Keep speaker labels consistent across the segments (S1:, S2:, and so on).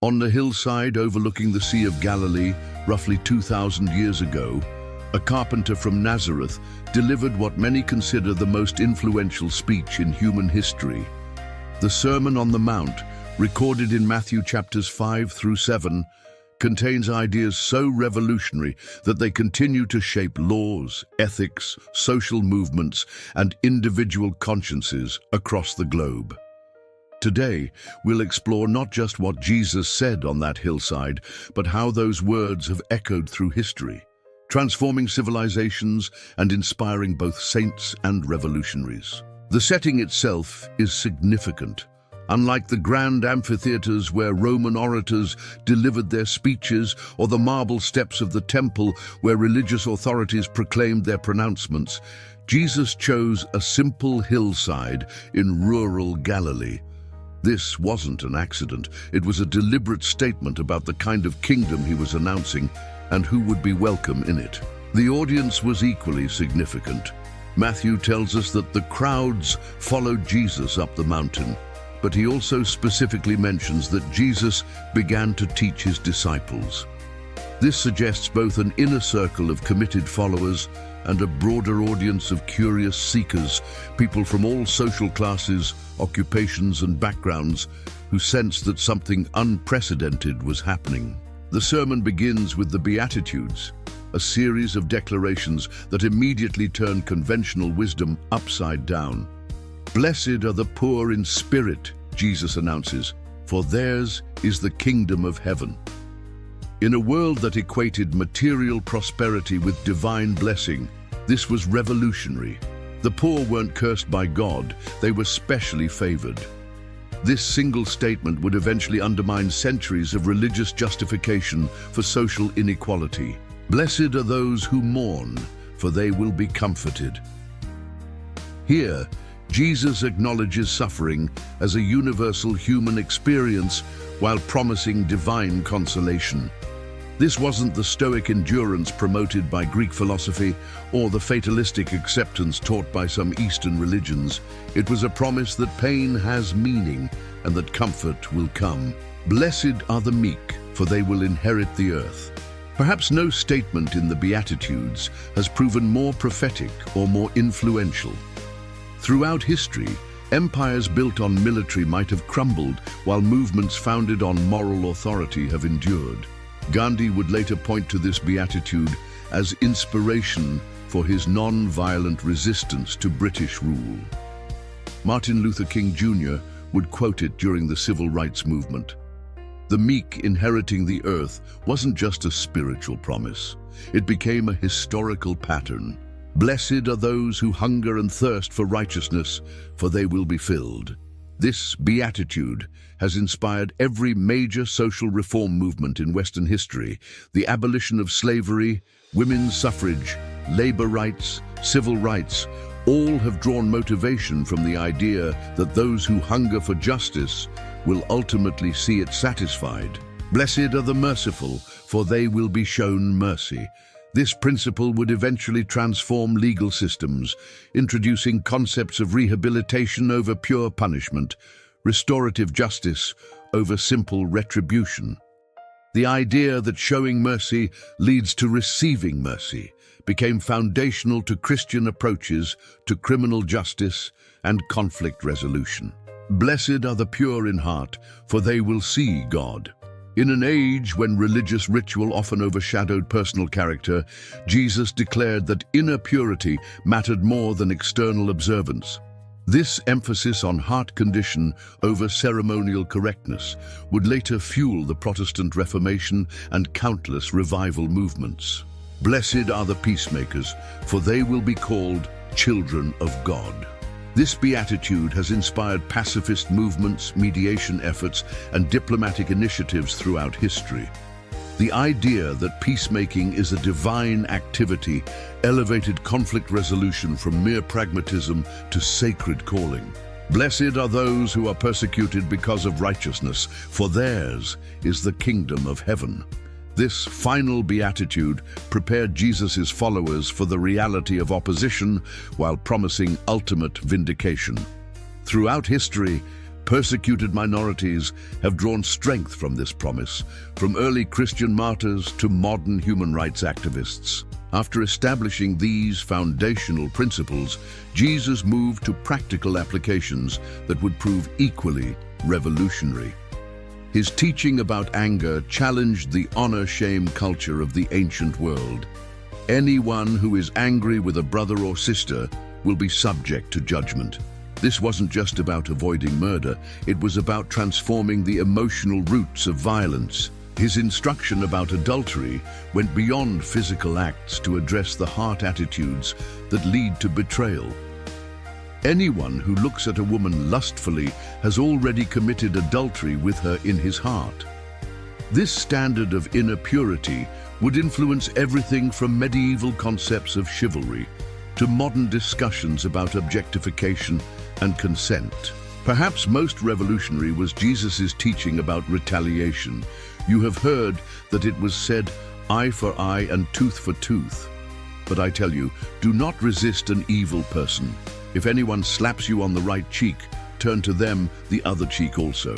S1: On the hillside overlooking the Sea of Galilee, roughly 2,000 years ago, a carpenter from Nazareth delivered what many consider the most influential speech in human history. The Sermon on the Mount, recorded in Matthew chapters 5 through 7, contains ideas so revolutionary that they continue to shape laws, ethics, social movements, and individual consciences across the globe. Today, we'll explore not just what Jesus said on that hillside, but how those words have echoed through history, transforming civilizations and inspiring both saints and revolutionaries. The setting itself is significant. Unlike the grand amphitheaters where Roman orators delivered their speeches, or the marble steps of the temple where religious authorities proclaimed their pronouncements, Jesus chose a simple hillside in rural Galilee. This wasn't an accident. It was a deliberate statement about the kind of kingdom he was announcing and who would be welcome in it. The audience was equally significant. Matthew tells us that the crowds followed Jesus up the mountain, but he also specifically mentions that Jesus began to teach his disciples. This suggests both an inner circle of committed followers and a broader audience of curious seekers, people from all social classes, occupations, and backgrounds who sensed that something unprecedented was happening. The sermon begins with the Beatitudes, a series of declarations that immediately turn conventional wisdom upside down. "Blessed are the poor in spirit," Jesus announces, "for theirs is the kingdom of heaven." In a world that equated material prosperity with divine blessing, this was revolutionary. The poor weren't cursed by God, they were specially favored. This single statement would eventually undermine centuries of religious justification for social inequality. "Blessed are those who mourn, for they will be comforted." Here, Jesus acknowledges suffering as a universal human experience while promising divine consolation. This wasn't the stoic endurance promoted by Greek philosophy or the fatalistic acceptance taught by some Eastern religions. It was a promise that pain has meaning and that comfort will come. "Blessed are the meek, for they will inherit the earth." Perhaps no statement in the Beatitudes has proven more prophetic or more influential. Throughout history, empires built on military might have crumbled, while movements founded on moral authority have endured. Gandhi would later point to this beatitude as inspiration for his non-violent resistance to British rule. Martin Luther King Jr. would quote it during the civil rights movement. The meek inheriting the earth wasn't just a spiritual promise. It became a historical pattern. "Blessed are those who hunger and thirst for righteousness, for they will be filled." This beatitude has inspired every major social reform movement in Western history. The abolition of slavery, women's suffrage, labor rights, civil rights, all have drawn motivation from the idea that those who hunger for justice will ultimately see it satisfied. "Blessed are the merciful, for they will be shown mercy." This principle would eventually transform legal systems, introducing concepts of rehabilitation over pure punishment, restorative justice over simple retribution. The idea that showing mercy leads to receiving mercy became foundational to Christian approaches to criminal justice and conflict resolution. "Blessed are the pure in heart, for they will see God." In an age when religious ritual often overshadowed personal character, Jesus declared that inner purity mattered more than external observance. This emphasis on heart condition over ceremonial correctness would later fuel the Protestant Reformation and countless revival movements. "Blessed are the peacemakers, for they will be called children of God." This beatitude has inspired pacifist movements, mediation efforts, and diplomatic initiatives throughout history. The idea that peacemaking is a divine activity elevated conflict resolution from mere pragmatism to sacred calling. "Blessed are those who are persecuted because of righteousness, for theirs is the kingdom of heaven." This final beatitude prepared Jesus' followers for the reality of opposition while promising ultimate vindication. Throughout history, Persecuted minorities have drawn strength from this promise, from early Christian martyrs to modern human rights activists. After establishing these foundational principles, Jesus moved to practical applications that would prove equally revolutionary. His teaching about anger challenged the honor-shame culture of the ancient world. Anyone who is angry with a brother or sister will be subject to judgment. This wasn't just about avoiding murder, it was about transforming the emotional roots of violence. His instruction about adultery went beyond physical acts to address the heart attitudes that lead to betrayal. Anyone who looks at a woman lustfully has already committed adultery with her in his heart. This standard of inner purity would influence everything from medieval concepts of chivalry to modern discussions about objectification and consent. Perhaps most revolutionary was Jesus' teaching about retaliation. You have heard that it was said, eye for eye and tooth for tooth. But I tell you, do not resist an evil person. If anyone slaps you on the right cheek, turn to them the other cheek also.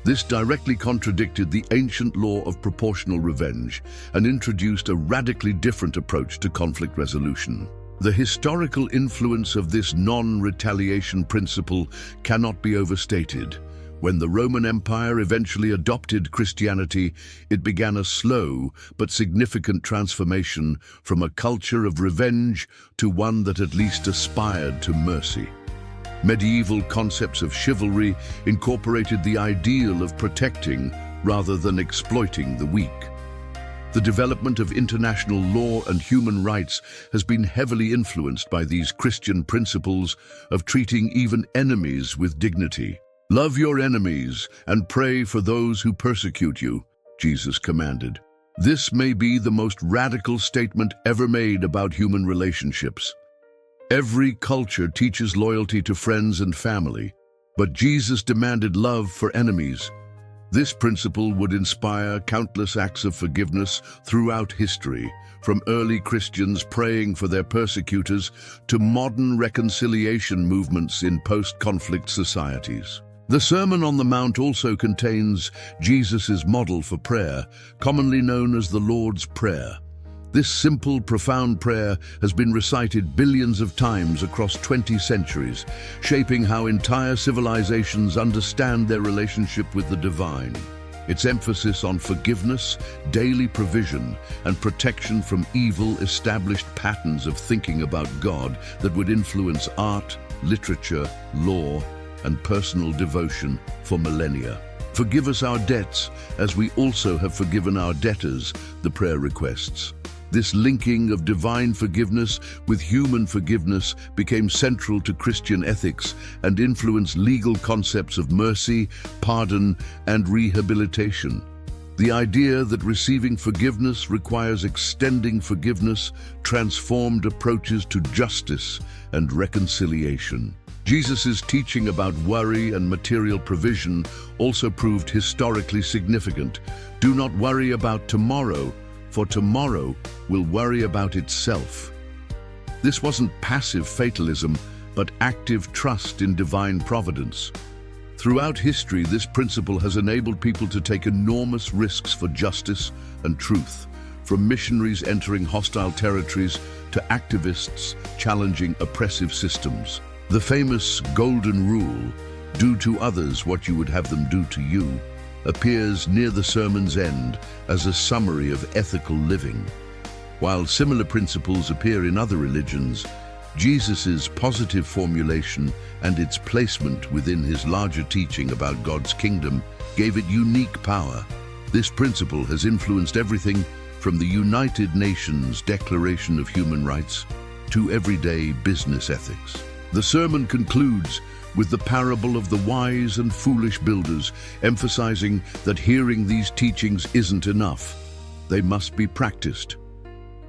S1: This directly contradicted the ancient law of proportional revenge and introduced a radically different approach to conflict resolution. The historical influence of this non-retaliation principle cannot be overstated. When the Roman Empire eventually adopted Christianity, it began a slow but significant transformation from a culture of revenge to one that at least aspired to mercy. Medieval concepts of chivalry incorporated the ideal of protecting rather than exploiting the weak. The development of international law and human rights has been heavily influenced by these Christian principles of treating even enemies with dignity. Love your enemies and pray for those who persecute you, Jesus commanded. This may be the most radical statement ever made about human relationships. Every culture teaches loyalty to friends and family, but Jesus demanded love for enemies. This principle would inspire countless acts of forgiveness throughout history, from early Christians praying for their persecutors to modern reconciliation movements in post-conflict societies. The Sermon on the Mount also contains Jesus' model for prayer, commonly known as the Lord's Prayer. This simple, profound prayer has been recited billions of times across 20 centuries, shaping how entire civilizations understand their relationship with the divine. Its emphasis on forgiveness, daily provision, and protection from evil established patterns of thinking about God that would influence art, literature, law, and personal devotion for millennia. Forgive us our debts, as we also have forgiven our debtors, the prayer requests. This linking of divine forgiveness with human forgiveness became central to Christian ethics and influenced legal concepts of mercy, pardon, and rehabilitation. The idea that receiving forgiveness requires extending forgiveness transformed approaches to justice and reconciliation. Jesus' teaching about worry and material provision also proved historically significant. Do not worry about tomorrow, for tomorrow will worry about itself. This wasn't passive fatalism, but active trust in divine providence. Throughout history, this principle has enabled people to take enormous risks for justice and truth, from missionaries entering hostile territories to activists challenging oppressive systems. The famous Golden Rule, do to others what you would have them do to you, appears near the sermon's end as a summary of ethical living. While similar principles appear in other religions, Jesus' positive formulation and its placement within his larger teaching about God's kingdom gave it unique power. This principle has influenced everything from the United Nations Declaration of Human Rights to everyday business ethics. The sermon concludes with the parable of the wise and foolish builders, emphasizing that hearing these teachings isn't enough. They must be practiced.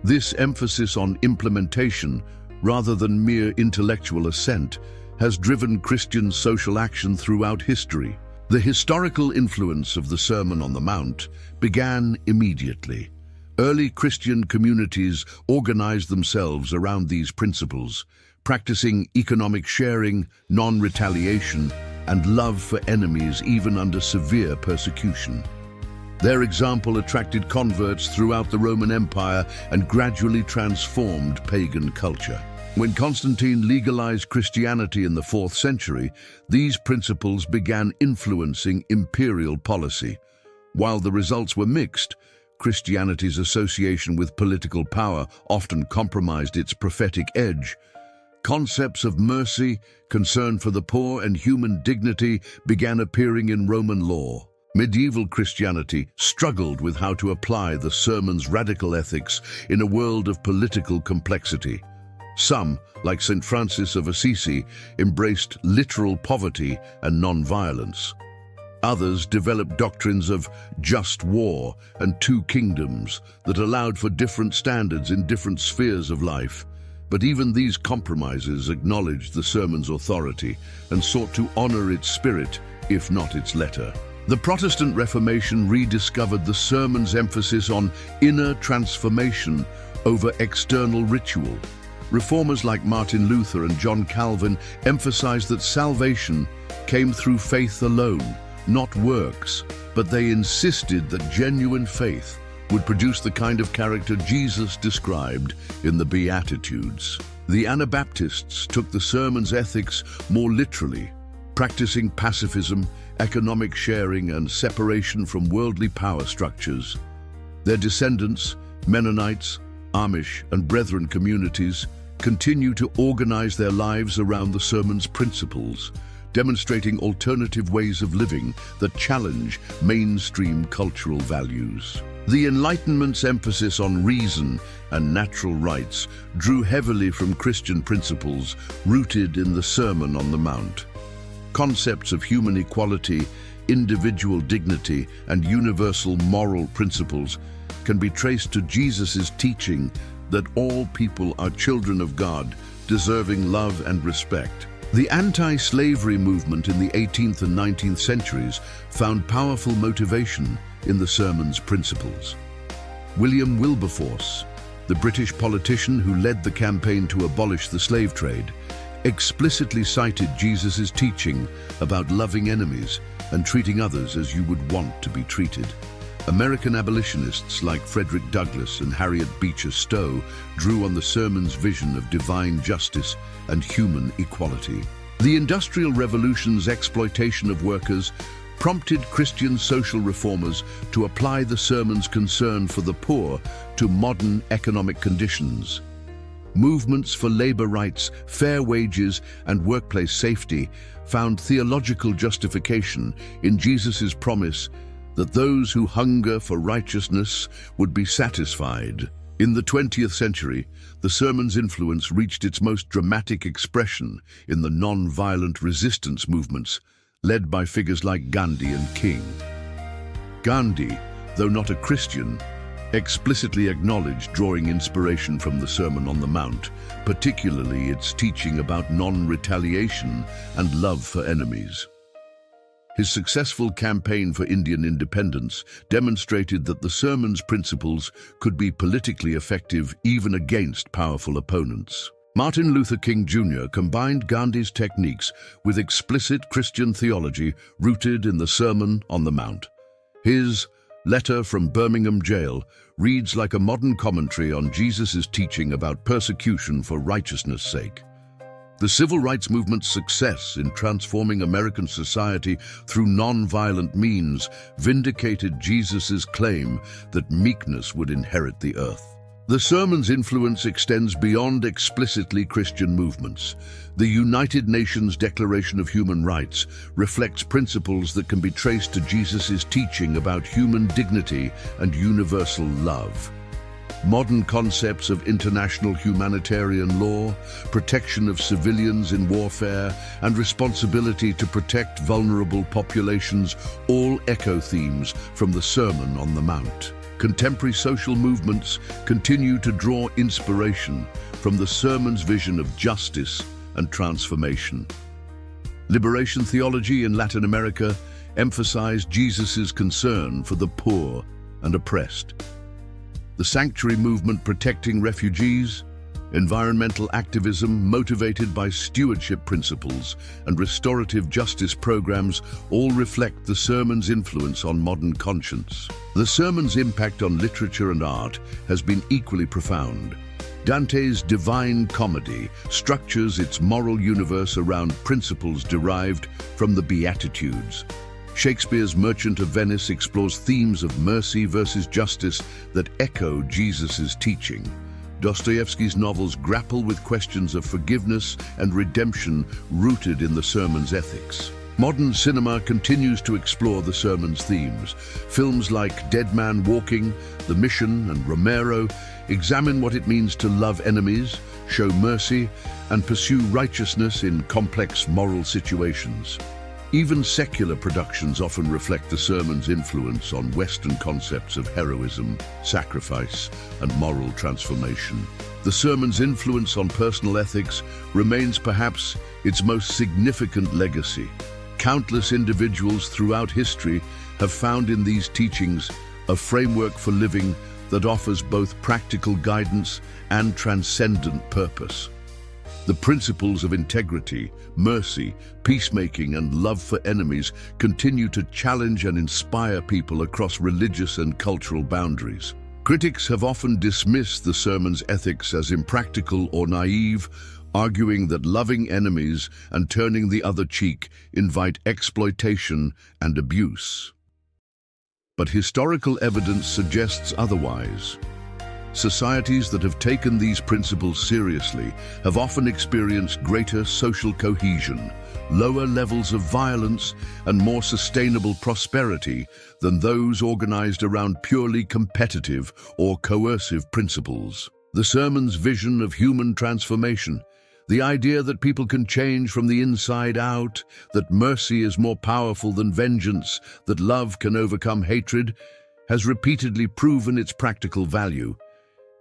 S1: This emphasis on implementation, rather than mere intellectual assent, has driven Christian social action throughout history. The historical influence of the Sermon on the Mount began immediately. Early Christian communities organized themselves around these principles, practicing economic sharing, non-retaliation, and love for enemies even under severe persecution. Their example attracted converts throughout the Roman Empire and gradually transformed pagan culture. When Constantine legalized Christianity in the 4th century, these principles began influencing imperial policy. While the results were mixed, Christianity's association with political power often compromised its prophetic edge. Concepts of mercy, concern for the poor, and human dignity began appearing in Roman law. Medieval Christianity struggled with how to apply the sermon's radical ethics in a world of political complexity. Some, like St. Francis of Assisi, embraced literal poverty and non-violence. Others developed doctrines of just war and 2 kingdoms that allowed for different standards in different spheres of life. But even these compromises acknowledged the sermon's authority and sought to honor its spirit, if not its letter. The Protestant Reformation rediscovered the sermon's emphasis on inner transformation over external ritual. Reformers like Martin Luther and John Calvin emphasized that salvation came through faith alone, not works, but they insisted that genuine faith would produce the kind of character Jesus described in the Beatitudes. The Anabaptists took the sermon's ethics more literally, practicing pacifism, economic sharing, and separation from worldly power structures. Their descendants, Mennonites, Amish, and Brethren communities, continue to organize their lives around the sermon's principles, demonstrating alternative ways of living that challenge mainstream cultural values. The Enlightenment's emphasis on reason and natural rights drew heavily from Christian principles rooted in the Sermon on the Mount. Concepts of human equality, individual dignity, and universal moral principles can be traced to Jesus' teaching that all people are children of God, deserving love and respect. The anti-slavery movement in the 18th and 19th centuries found powerful motivation in the sermon's principles. William Wilberforce, the British politician who led the campaign to abolish the slave trade, explicitly cited Jesus' teaching about loving enemies and treating others as you would want to be treated. American abolitionists like Frederick Douglass and Harriet Beecher Stowe drew on the sermon's vision of divine justice and human equality. The Industrial Revolution's exploitation of workers prompted Christian social reformers to apply the sermon's concern for the poor to modern economic conditions. Movements for labor rights, fair wages, and workplace safety found theological justification in Jesus' promise that those who hunger for righteousness would be satisfied. In the 20th century, the sermon's influence reached its most dramatic expression in the non-violent resistance movements led by figures like Gandhi and King. Gandhi, though not a Christian, explicitly acknowledged drawing inspiration from the Sermon on the Mount, particularly its teaching about non-retaliation and love for enemies. His successful campaign for Indian independence demonstrated that the sermon's principles could be politically effective even against powerful opponents. Martin Luther King Jr. combined Gandhi's techniques with explicit Christian theology rooted in the Sermon on the Mount. His letter from Birmingham jail reads like a modern commentary on Jesus' teaching about persecution for righteousness' sake. The civil rights movement's success in transforming American society through non-violent means vindicated Jesus' claim that meekness would inherit the earth. The sermon's influence extends beyond explicitly Christian movements. The United Nations Declaration of Human Rights reflects principles that can be traced to Jesus' teaching about human dignity and universal love. Modern concepts of international humanitarian law, protection of civilians in warfare, and responsibility to protect vulnerable populations all echo themes from the Sermon on the Mount. Contemporary social movements continue to draw inspiration from the sermon's vision of justice and transformation. Liberation theology in Latin America emphasized Jesus' concern for the poor and oppressed. The sanctuary movement protecting refugees environmental activism motivated by stewardship principles, and restorative justice programs all reflect the sermon's influence on modern conscience. The sermon's impact on literature and art has been equally profound. Dante's Divine Comedy structures its moral universe around principles derived from the Beatitudes. Shakespeare's Merchant of Venice explores themes of mercy versus justice that echo Jesus' teaching. Dostoevsky's novels grapple with questions of forgiveness and redemption rooted in the sermon's ethics. Modern cinema continues to explore the sermon's themes. Films like Dead Man Walking, The Mission, and Romero examine what it means to love enemies, show mercy, and pursue righteousness in complex moral situations. Even secular productions often reflect the sermon's influence on Western concepts of heroism, sacrifice, and moral transformation. The sermon's influence on personal ethics remains perhaps its most significant legacy. Countless individuals throughout history have found in these teachings a framework for living that offers both practical guidance and transcendent purpose. The principles of integrity, mercy, peacemaking, and love for enemies continue to challenge and inspire people across religious and cultural boundaries. Critics have often dismissed the sermon's ethics as impractical or naive, arguing that loving enemies and turning the other cheek invite exploitation and abuse. But historical evidence suggests otherwise. Societies that have taken these principles seriously have often experienced greater social cohesion, lower levels of violence, and more sustainable prosperity than those organized around purely competitive or coercive principles. The sermon's vision of human transformation, the idea that people can change from the inside out, that mercy is more powerful than vengeance, that love can overcome hatred, has repeatedly proven its practical value.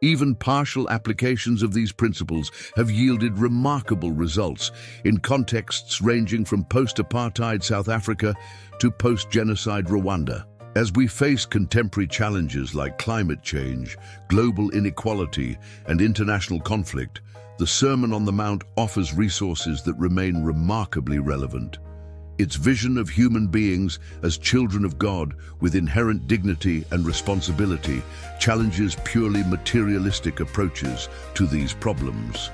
S1: Even partial applications of these principles have yielded remarkable results in contexts ranging from post-apartheid South Africa to post-genocide Rwanda. As we face contemporary challenges like climate change, global inequality, and international conflict, the Sermon on the Mount offers resources that remain remarkably relevant. Its vision of human beings as children of God with inherent dignity and responsibility challenges purely materialistic approaches to these problems.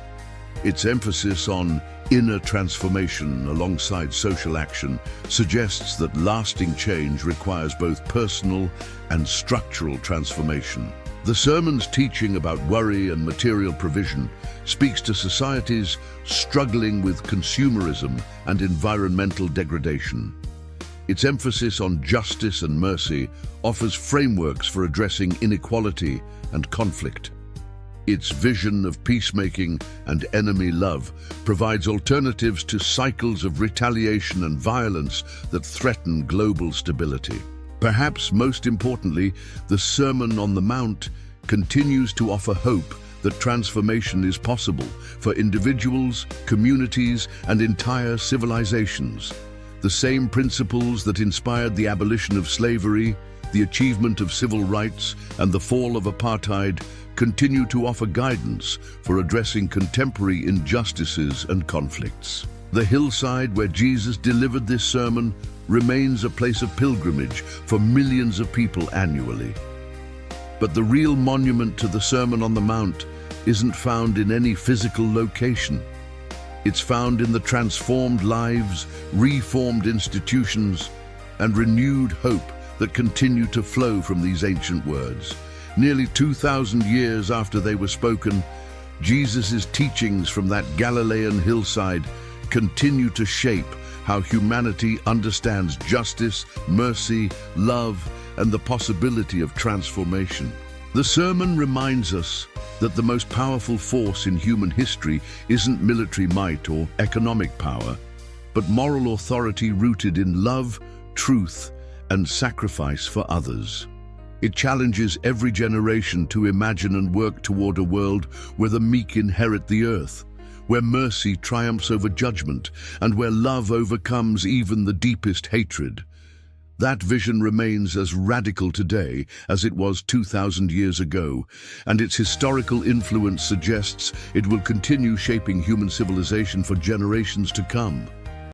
S1: Its emphasis on inner transformation alongside social action suggests that lasting change requires both personal and structural transformation. The sermon's teaching about worry and material provision speaks to societies struggling with consumerism and environmental degradation. Its emphasis on justice and mercy offers frameworks for addressing inequality and conflict. Its vision of peacemaking and enemy love provides alternatives to cycles of retaliation and violence that threaten global stability. Perhaps most importantly, the Sermon on the Mount continues to offer hope that transformation is possible for individuals, communities, and entire civilizations. The same principles that inspired the abolition of slavery, the achievement of civil rights, and the fall of apartheid continue to offer guidance for addressing contemporary injustices and conflicts. The hillside where Jesus delivered this sermon remains a place of pilgrimage for millions of people annually. But the real monument to the Sermon on the Mount isn't found in any physical location. It's found in the transformed lives, reformed institutions, and renewed hope that continue to flow from these ancient words. Nearly 2,000 years after they were spoken, Jesus' teachings from that Galilean hillside continue to shape how humanity understands justice, mercy, love, and the possibility of transformation. The sermon reminds us that the most powerful force in human history isn't military might or economic power, but moral authority rooted in love, truth, and sacrifice for others. It challenges every generation to imagine and work toward a world where the meek inherit the earth, where mercy triumphs over judgment, and where love overcomes even the deepest hatred. That vision remains as radical today as it was 2,000 years ago, and its historical influence suggests it will continue shaping human civilization for generations to come.